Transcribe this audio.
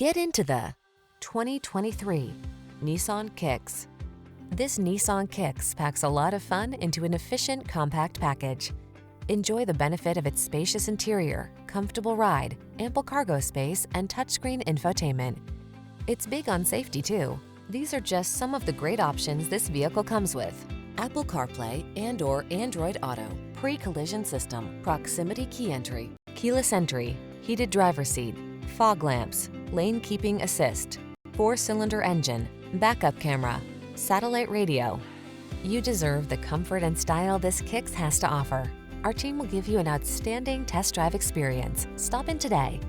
Get into the 2023 Nissan Kicks. This Nissan Kicks packs a lot of fun into an efficient, compact package. Enjoy the benefit of its spacious interior, comfortable ride, ample cargo space, and touchscreen infotainment. It's big on safety, too. These are just some of the great options this vehicle comes with: Apple CarPlay and/or Android Auto, pre-collision system, proximity key entry, keyless entry, heated driver's seat, fog lamps, lane keeping assist, 4-cylinder engine, backup camera, satellite radio. You deserve the comfort and style this Kicks has to offer. Our team will give you an outstanding test drive experience. Stop in today.